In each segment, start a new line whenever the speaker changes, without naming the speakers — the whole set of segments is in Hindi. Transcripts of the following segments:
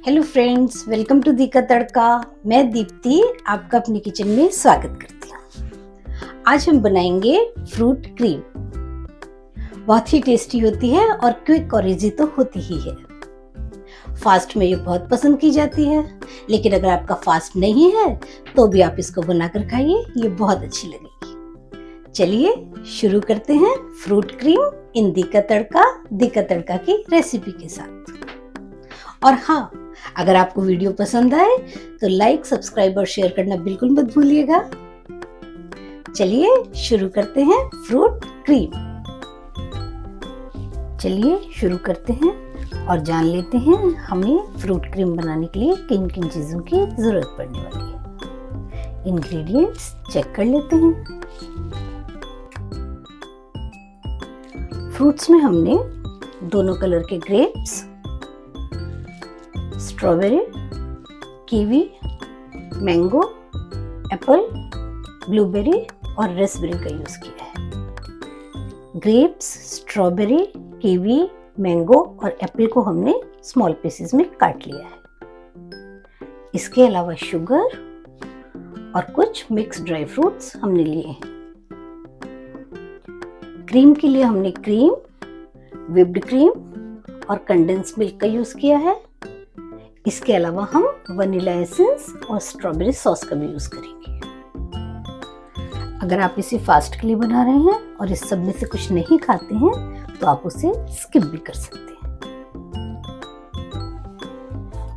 Hello friends, welcome to Di Ka Tadka. मैं दीप्ति आपका अपनी किचन में स्वागत करती हूँ। आज हम बनाएंगे फ्रूट क्रीम। बहुत ही टेस्टी होती है और क्विक और इजी तो होती ही है। फास्ट में ये बहुत पसंद की जाती है, लेकिन अगर आपका फास्ट नहीं है तो भी आप इसको बनाकर खाइए, ये बहुत अच्छी लगेगी। चलिए शुरू करते हैं फ्रूट क्रीम इन दी का तड़का की रेसिपी के साथ। और हाँ, अगर आपको वीडियो पसंद आए तो लाइक, सब्सक्राइब और शेयर करना बिल्कुल मत भूलिएगा। चलिए शुरू करते हैं फ्रूट क्रीम। चलिए शुरू करते हैं और जान लेते हैं हमें फ्रूट क्रीम बनाने के लिए किन किन चीज़ों की ज़रूरत पड़ने वाली है। इंग्रेडिएंट्स चेक कर लेते हैं। फ्रूट्स में हमने दोनों कलर के grapes, strawberry, kiwi, mango, Apple, blueberry और रेसबेरी का यूज़ किया है। ग्रेप्स, स्ट्रॉबेरी, कीवी, मैंगो और एप्पल को हमने स्मॉल पीसेस में काट लिया है। इसके अलावा शुगर और कुछ मिक्स ड्राई फ्रूट्स हमने लिए हैं। क्रीम के लिए हमने क्रीम, व्हिप्ड क्रीम और कंडेंस मिल्क का यूज़ किया है। इसके अलावा हम वनीला एसेंस और स्ट्रॉबेरी सॉस का भी यूज़ करेंगे। अगर आप इसे फास्ट के लिए बना रहे हैं और इस सब में से कुछ नहीं खाते हैं तो आप उसे स्किप भी कर सकते हैं।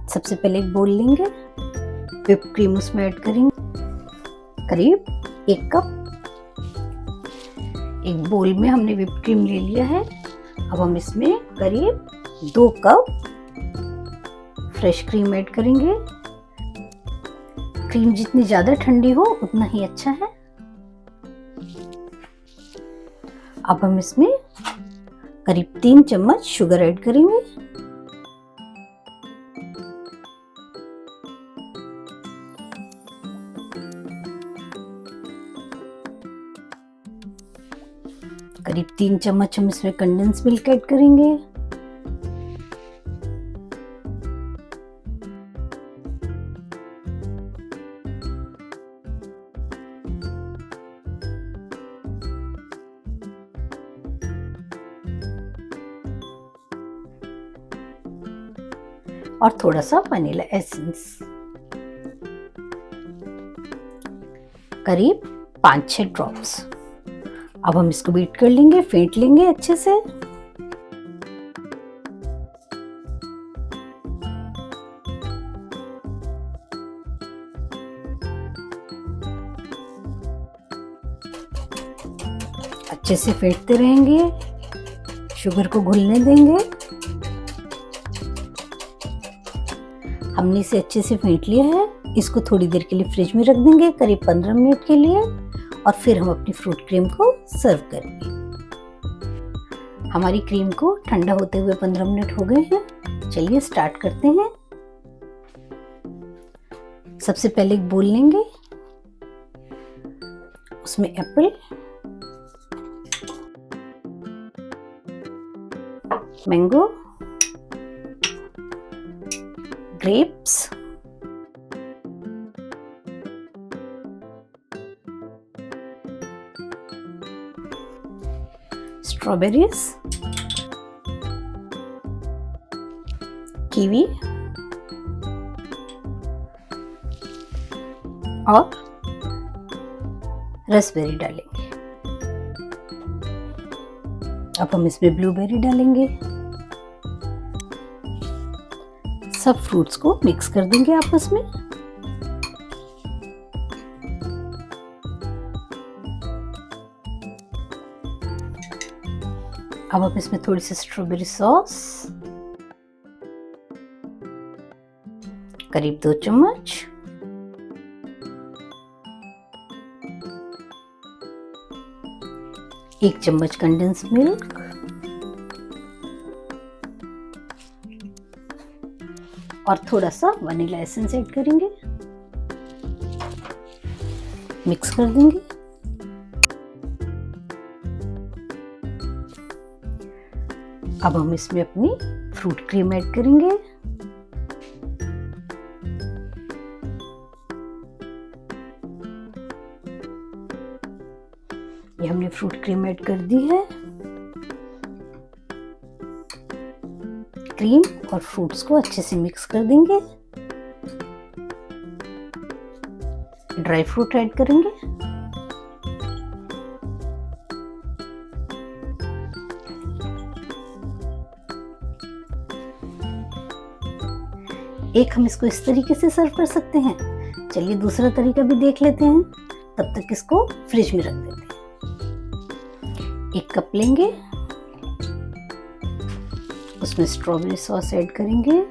सबसे पहले एक बोल लेंगे, व्हिप क्रीम उसमें ऐड करेंगे, करीब 1 कप। एक बोल में हमने व्हिप क्रीम ले लिया है। अब हम इसमें करीब 2 कप फ्रेश क्रीम ऐड करेंगे। क्रीम जितनी ज्यादा ठंडी हो उतना ही अच्छा है। अब हम इसमें करीब 3 चम्मच शुगर ऐड करेंगे। करीब 3 चम्मच हम इसमें कंडेंस मिल्क ऐड करेंगे। और थोड़ा सा वनीला एसेंस, करीब 5-6 ड्रॉप्स। अब हम इसको बीट कर लेंगे, फेंट लेंगे अच्छे से। अच्छे से फेंटते रहेंगे, शुगर को घुलने देंगे। हमने इसे अच्छे से फेंट लिया है। इसको थोड़ी देर के लिए फ्रिज में रख देंगे, करीब 15 मिनट के लिए, और फिर हम अपनी फ्रूट क्रीम को सर्व करेंगे। हमारी क्रीम को ठंडा होते हुए 15 मिनट हो गए हैं। चलिए स्टार्ट करते हैं। सबसे पहले एक बोल लेंगे, उसमें Apple, mango, grapes, strawberries, kiwi और रेसबेरी डालेंगे। अब हम इसमें ब्लूबेरी डालेंगे। सब फ्रूट्स को मिक्स कर देंगे आपस में। अब हम इसमें थोड़ी सी स्ट्रॉबेरी सॉस, करीब 2 चम्मच, एक चम्मच कंडेंस मिल्क, और थोड़ा सा वनीला एसेंस ऐड करेंगे। मिक्स कर देंगे। अब हम इसमें अपनी फ्रूट क्रीम ऐड करेंगे। फ्रूट क्रीम ऐड कर दी है। क्रीम और फ्रूट्स को अच्छे से मिक्स कर देंगे। ड्राई फ्रूट ऐड करेंगे। एक हम इसको इस तरीके से सर्व कर सकते हैं। चलिए दूसरा तरीका भी देख लेते हैं। तब तक इसको फ्रिज में रख देते हैं। एक कप लेंगे, उसमें स्ट्रॉबेरी सॉस ऐड करेंगे।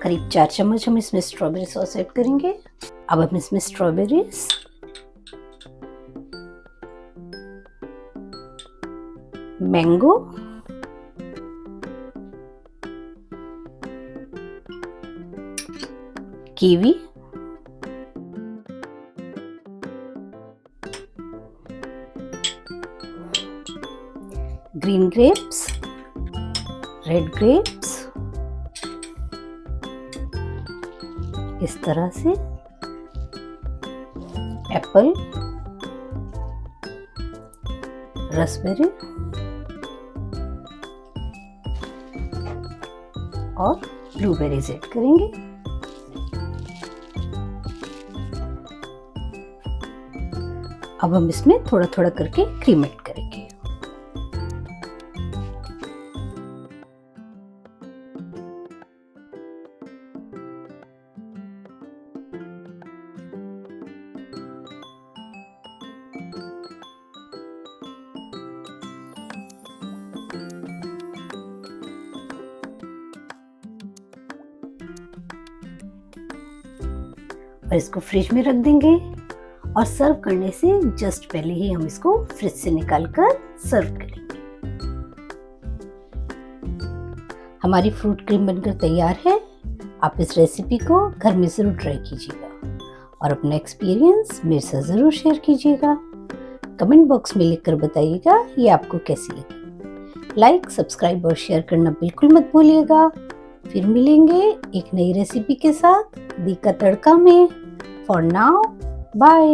करीब 4 चम्मच हम इसमें स्ट्रॉबेरी सॉस ऐड करेंगे। अब हम इसमें strawberries, mango, kiwi, green grapes, red grapes, इस तरह से एप्पल, रास्पबेरी और ब्लूबेरीज ऐड करेंगे। अब हम इसमें थोड़ा थोड़ा करके क्रीम ऐड करेंगे। और इसको फ्रिज में रख देंगे और सर्व करने से जस्ट पहले ही हम इसको फ्रिज से निकालकर सर्व करेंगे। हमारी फ्रूट क्रीम बनकर तैयार है। आप इस रेसिपी को घर में जरूर ट्राई कीजिएगा और अपना एक्सपीरियंस मेरे साथ जरूर शेयर कीजिएगा। कमेंट बॉक्स में लिखकर बताइएगा ये आपको कैसी लगी। लाइक, सब्सक्राइब और शेयर करना बिल्कुल मत भूलिएगा। फिर मिलेंगे एक नई रेसिपी के साथ दी का तड़का में। For now, bye.